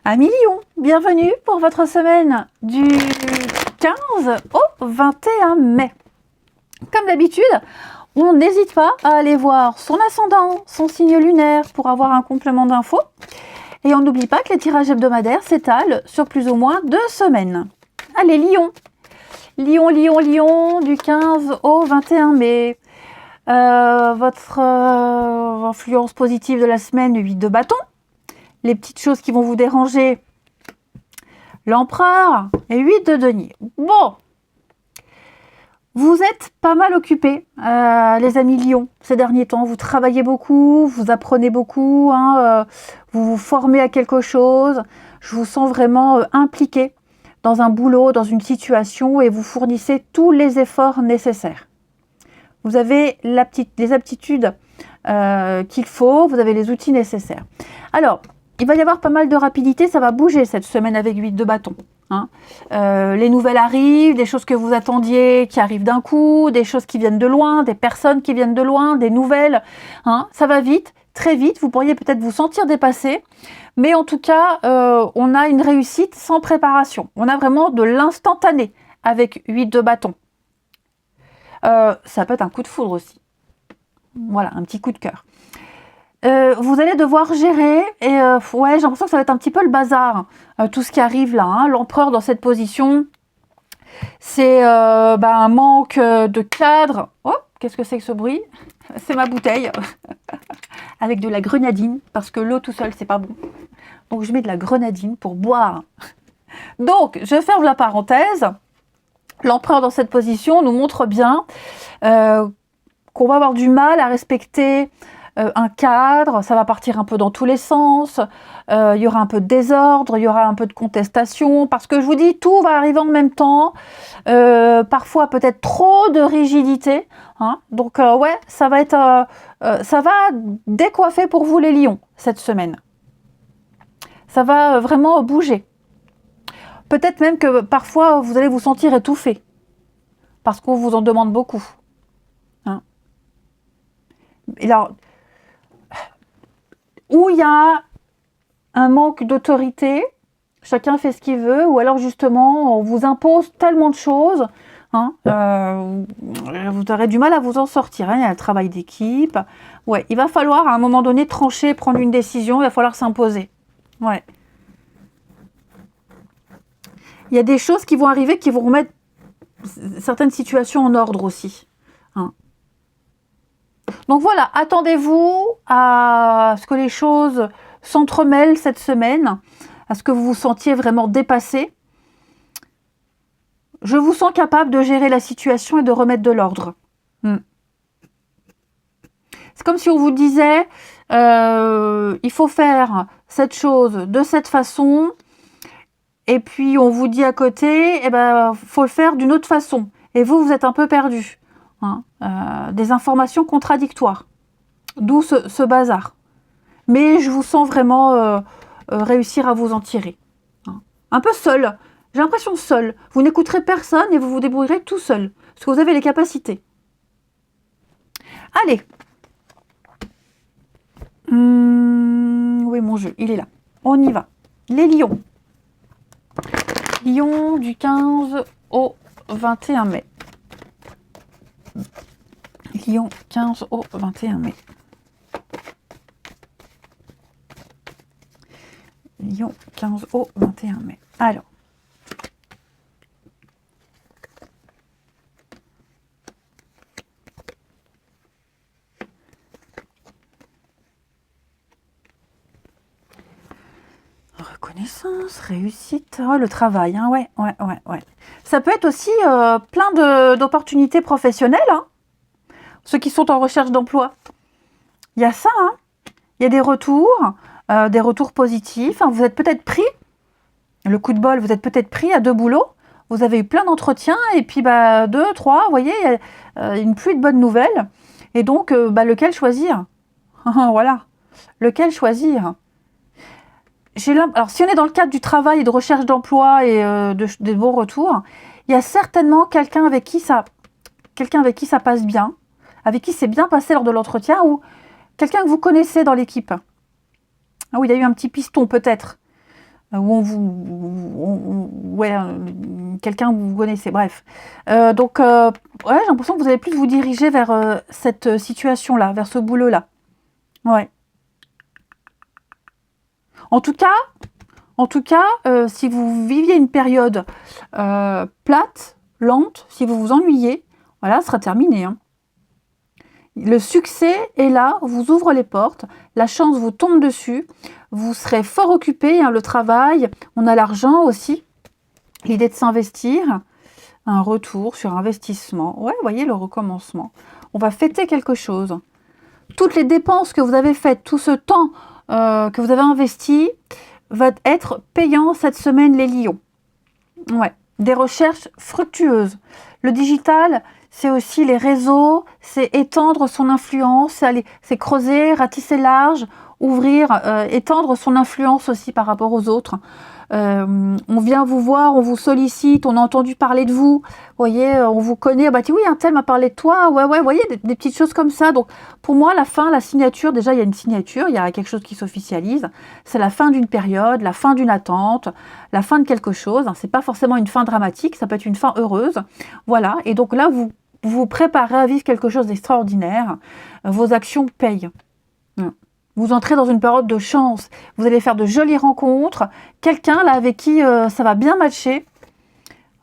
Amis Lion, bienvenue pour votre semaine du 15 au 21 mai. Comme d'habitude, on n'hésite pas à aller voir son ascendant, son signe lunaire pour avoir un complément d'infos. Et on n'oublie pas que les tirages hebdomadaires s'étalent sur plus ou moins 2 semaines. Allez Lion, Lion, du 15 au 21 mai. Votre influence positive de la semaine, 8 de bâton. Les petites choses qui vont vous déranger, l'empereur et 8 de denier. Bon, vous êtes pas mal occupés, les amis Lion, ces derniers temps. Vous travaillez beaucoup, vous apprenez beaucoup, vous vous formez à quelque chose. Je vous sens vraiment impliqué dans un boulot, dans une situation et vous fournissez tous les efforts nécessaires. Vous avez les aptitudes qu'il faut, vous avez les outils nécessaires. Alors, il va y avoir pas mal de rapidité, ça va bouger cette semaine avec 8 de bâton. Les nouvelles arrivent, des choses que vous attendiez qui arrivent d'un coup, des choses qui viennent de loin, des personnes qui viennent de loin, des nouvelles. Ça va vite, très vite, vous pourriez peut-être vous sentir dépassé, mais en tout cas, on a une réussite sans préparation. On a vraiment de l'instantané avec 8 de bâton. Ça peut être un coup de foudre aussi. Voilà, un petit coup de cœur. Vous allez devoir gérer et ouais, j'ai l'impression que ça va être un petit peu le bazar, tout ce qui arrive là. L'empereur dans cette position, c'est un manque de cadre. Oh, qu'est-ce que c'est que ce bruit? C'est ma bouteille avec de la grenadine parce que l'eau tout seul c'est pas bon. Donc je mets de la grenadine pour boire. Donc je ferme la parenthèse. L'empereur dans cette position nous montre bien qu'on va avoir du mal à respecter un cadre, ça va partir un peu dans tous les sens, il y aura un peu de désordre, il y aura un peu de contestation, parce que je vous dis, tout va arriver en même temps, parfois peut-être trop de rigidité, donc ouais, ça va décoiffer pour vous les lions cette semaine. Ça va vraiment bouger. Peut-être même que parfois vous allez vous sentir étouffé, parce qu'on vous en demande beaucoup. Et là, où il y a un manque d'autorité, chacun fait ce qu'il veut, ou alors justement on vous impose tellement de choses, vous aurez du mal à vous en sortir. Il y a le travail d'équipe. Ouais, il va falloir à un moment donné trancher, prendre une décision, il va falloir s'imposer. Ouais. Il y a des choses qui vont arriver qui vont remettre certaines situations en ordre aussi. Donc voilà, attendez-vous à ce que les choses s'entremêlent cette semaine, à ce que vous vous sentiez vraiment dépassé. Je vous sens capable de gérer la situation et de remettre de l'ordre. C'est comme si on vous disait, il faut faire cette chose de cette façon, et puis on vous dit à côté, faut le faire d'une autre façon. Et vous êtes un peu perdu. Des informations contradictoires. D'où ce bazar. Mais je vous sens vraiment réussir à vous en tirer. Un peu seul. J'ai l'impression seul. Vous n'écouterez personne et vous vous débrouillerez tout seul. Parce que vous avez les capacités. Allez. Oui, mon jeu, il est là. On y va. Les lions. Lions du 15 au 21 mai. Lion 15 au 21 mai. Lion 15 au 21 mai. Alors. Reconnaissance, réussite, le travail, ouais. Ça peut être aussi plein d'opportunités professionnelles, ceux qui sont en recherche d'emploi. Il y a ça, il y a des retours positifs. Vous êtes peut-être pris, le coup de bol, vous êtes peut-être pris à 2 boulots, vous avez eu plein d'entretiens, et puis 2, 3, vous voyez, il y a une pluie de bonnes nouvelles, et donc lequel choisir? Voilà, lequel choisir? Alors si on est dans le cadre du travail et de recherche d'emploi et des bons retours, il y a certainement quelqu'un avec qui ça passe bien, avec qui c'est bien passé lors de l'entretien, ou quelqu'un que vous connaissez dans l'équipe. Ah oui, il y a eu un petit piston peut-être. où ouais, quelqu'un que vous connaissez, bref. Donc, ouais, j'ai l'impression que vous allez plus vous diriger vers cette situation-là, vers ce boulot-là. Ouais. En tout cas, si vous viviez une période plate, lente, si vous vous ennuyez, voilà, ce sera terminé, hein. Le succès est là, vous ouvre les portes, la chance vous tombe dessus, vous serez fort occupé, hein, le travail, on a l'argent aussi, l'idée de s'investir, un retour sur investissement. Ouais, vous voyez le recommencement. On va fêter quelque chose. Toutes les dépenses que vous avez faites, tout ce temps que vous avez investi, va être payant cette semaine, les lions. Ouais, des recherches fructueuses. Le digital, c'est aussi les réseaux, c'est étendre son influence, c'est creuser, ratisser large, ouvrir, étendre son influence aussi par rapport aux autres. On vient vous voir, on vous sollicite, on a entendu parler de vous, vous voyez, on vous connaît, bah oui, un tel m'a parlé de toi, ouais, vous voyez, des petites choses comme ça. Donc pour moi, la fin, la signature, déjà il y a une signature, il y a quelque chose qui s'officialise, c'est la fin d'une période, la fin d'une attente, la fin de quelque chose, c'est pas forcément une fin dramatique, ça peut être une fin heureuse, voilà, et donc là, vous vous préparez à vivre quelque chose d'extraordinaire, vos actions payent. Vous entrez dans une période de chance, vous allez faire de jolies rencontres, quelqu'un là avec qui ça va bien matcher.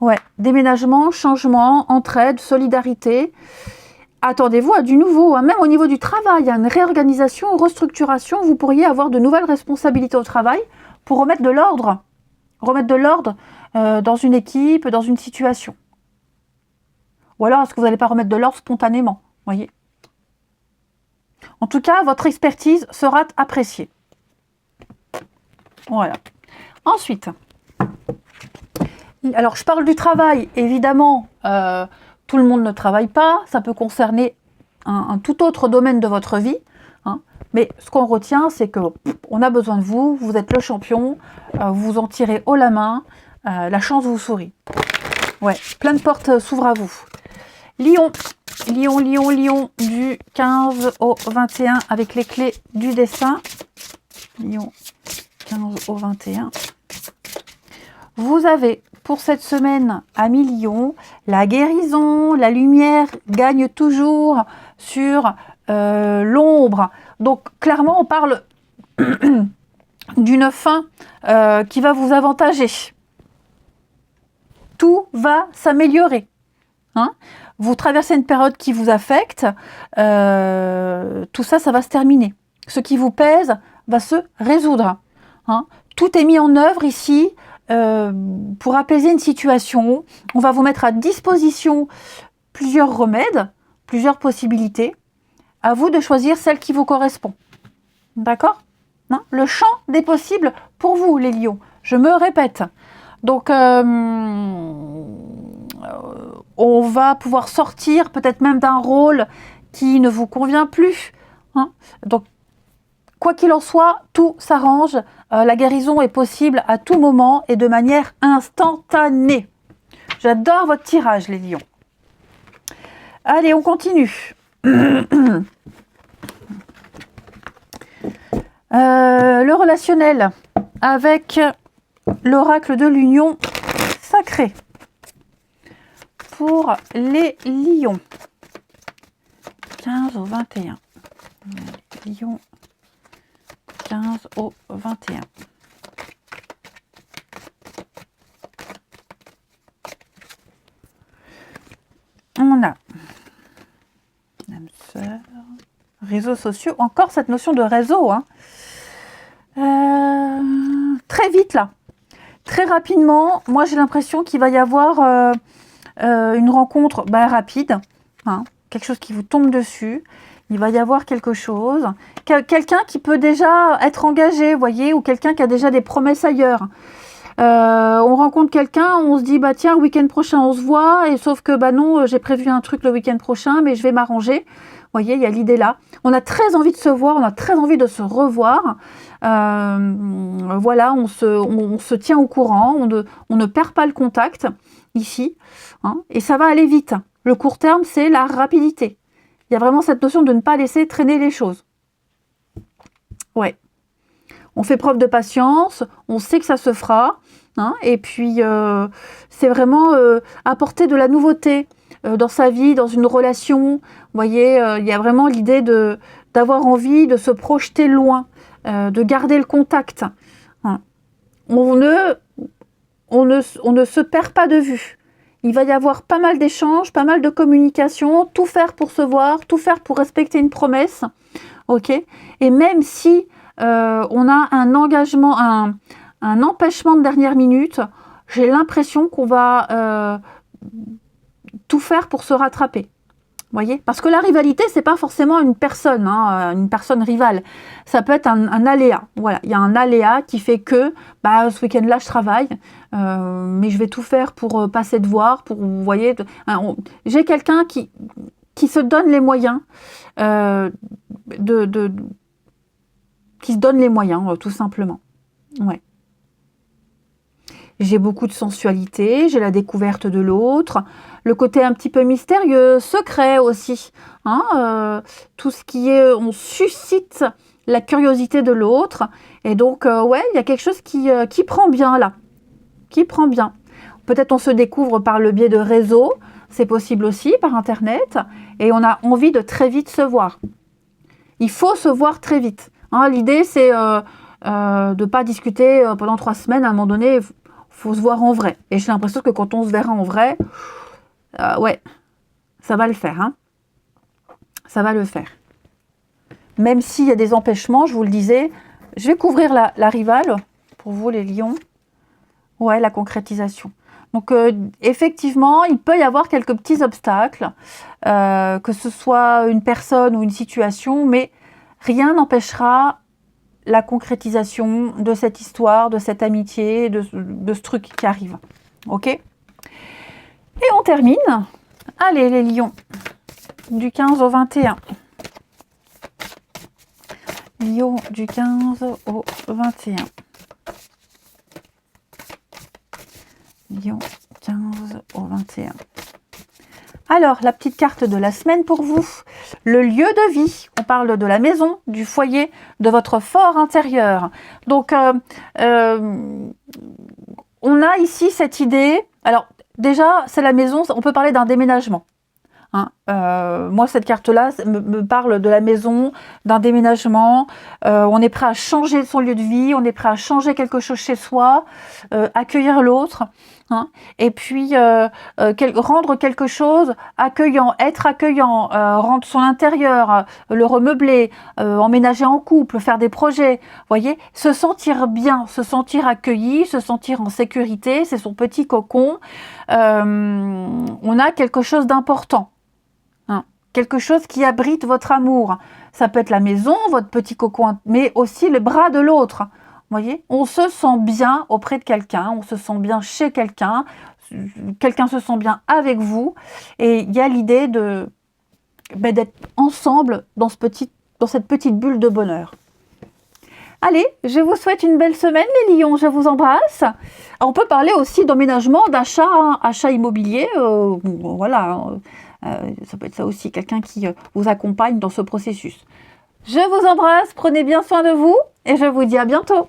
Ouais, déménagement, changement, entraide, solidarité. Attendez-vous à du nouveau, hein. Même au niveau du travail, il y a une réorganisation, restructuration, vous pourriez avoir de nouvelles responsabilités au travail pour remettre de l'ordre. Remettre de l'ordre dans une équipe, dans une situation. Ou alors, est-ce que vous n'allez pas remettre de l'ordre spontanément, voyez ? En tout cas, votre expertise sera appréciée. Voilà. Ensuite, alors je parle du travail, évidemment, tout le monde ne travaille pas, ça peut concerner un tout autre domaine de votre vie, hein, mais ce qu'on retient, c'est qu'on a besoin de vous, vous êtes le champion, vous vous en tirez haut la main, la chance vous sourit. Ouais, plein de portes s'ouvrent à vous. Lion, du 15 au 21 avec les clés du dessin. Lion, 15 au 21. Vous avez pour cette semaine, amis Lion, la guérison, la lumière gagne toujours sur l'ombre. Donc clairement, on parle d'une fin qui va vous avantager. Tout va s'améliorer. Hein, vous traversez une période qui vous affecte, tout ça, ça va se terminer. Ce qui vous pèse va se résoudre. Hein. Tout est mis en œuvre ici pour apaiser une situation. On va vous mettre à disposition plusieurs remèdes, plusieurs possibilités. À vous de choisir celle qui vous correspond. D'accord ? Hein, le champ des possibles pour vous, les lions. Je me répète. Donc, on va pouvoir sortir peut-être même d'un rôle qui ne vous convient plus. Hein. Donc, quoi qu'il en soit, tout s'arrange. La guérison est possible à tout moment et de manière instantanée. J'adore votre tirage, les lions. Allez, on continue. Le relationnel avec l'oracle de l'union sacrée. Pour les lions. 15 au 21. Lions. 15 au 21. On a l'âme sœur, réseaux sociaux, encore cette notion de réseau. Hein. Très vite là, très rapidement, moi j'ai l'impression qu'il va y avoir une rencontre rapide, hein, quelque chose qui vous tombe dessus. Il va y avoir quelque chose, quelqu'un qui peut déjà être engagé, vous voyez, ou quelqu'un qui a déjà des promesses ailleurs. On rencontre quelqu'un, on se dit tiens, le week-end prochain on se voit, et sauf que non, j'ai prévu un truc le week-end prochain, mais je vais m'arranger. Vous voyez, il y a l'idée là. On a très envie de se voir, on a très envie de se revoir. Voilà, on se tient au courant, on ne perd pas le contact ici, hein, et ça va aller vite. Le court terme, c'est la rapidité. Il y a vraiment cette notion de ne pas laisser traîner les choses. Ouais. on fait preuve de patience, on sait que ça se fera, hein, et puis c'est vraiment apporter de la nouveauté dans sa vie, dans une relation. Vous voyez, il y a vraiment l'idée d'avoir envie de se projeter loin, de garder le contact. Hein. On ne se perd pas de vue. Il va y avoir pas mal d'échanges, pas mal de communication, tout faire pour se voir, tout faire pour respecter une promesse. Ok. Et même si on a un engagement, un empêchement de dernière minute, j'ai l'impression qu'on va tout faire pour se rattraper. Voyez, parce que la rivalité, c'est pas forcément une personne rivale. Ça peut être un aléa. Voilà, il y a un aléa qui fait que, ce week-end-là, je travaille, mais je vais tout faire pour pas cette voir, pour, vous voyez, j'ai quelqu'un qui se donne les moyens qui se donne les moyens, tout simplement. Ouais. J'ai beaucoup de sensualité, j'ai la découverte de l'autre, le côté un petit peu mystérieux, secret aussi. Hein, tout ce qui est, on suscite la curiosité de l'autre. Et donc, ouais, il y a quelque chose qui prend bien là, qui prend bien. Peut-être on se découvre par le biais de réseaux, c'est possible aussi, par Internet. Et on a envie de très vite se voir. Il faut se voir très vite. Hein, l'idée, c'est de ne pas discuter pendant 3 semaines. À un moment donné, faut se voir en vrai. Et j'ai l'impression que quand on se verra en vrai, ouais, ça va le faire. Hein. Ça va le faire. Même s'il y a des empêchements, je vous le disais, je vais couvrir la rivale, pour vous les lions. Ouais, la concrétisation. Donc, effectivement, il peut y avoir quelques petits obstacles, que ce soit une personne ou une situation, mais rien n'empêchera la concrétisation de cette histoire, de cette amitié, de ce truc qui arrive. Ok? Et on termine. Allez, les lions. Du 15 au 21. Lion du 15 au 21. Lion 15 au 21. Alors, la petite carte de la semaine pour vous. Le lieu de vie. On parle de la maison, du foyer, de votre fort intérieur. Donc, on a ici cette idée. Alors, déjà, c'est la maison. On peut parler d'un déménagement. Hein, moi, cette carte-là me parle de la maison, d'un déménagement. On est prêt à changer son lieu de vie. On est prêt à changer quelque chose chez soi. Accueillir l'autre. Hein, et puis rendre quelque chose accueillant, être accueillant, rendre son intérieur, le remeubler, emménager en couple, faire des projets, voyez, se sentir bien, se sentir accueilli, se sentir en sécurité, c'est son petit cocon. On a quelque chose d'important, hein, quelque chose qui abrite votre amour. Ça peut être la maison, votre petit cocon, mais aussi le bras de l'autre. Voyez, on se sent bien auprès de quelqu'un, on se sent bien chez quelqu'un, quelqu'un se sent bien avec vous, et il y a l'idée d'être ensemble dans cette petite bulle de bonheur. Allez, je vous souhaite une belle semaine les lions, je vous embrasse. On peut parler aussi d'emménagement, d'achat, hein, achat immobilier, voilà, ça peut être ça aussi, quelqu'un qui vous accompagne dans ce processus. Je vous embrasse, prenez bien soin de vous, et je vous dis à bientôt.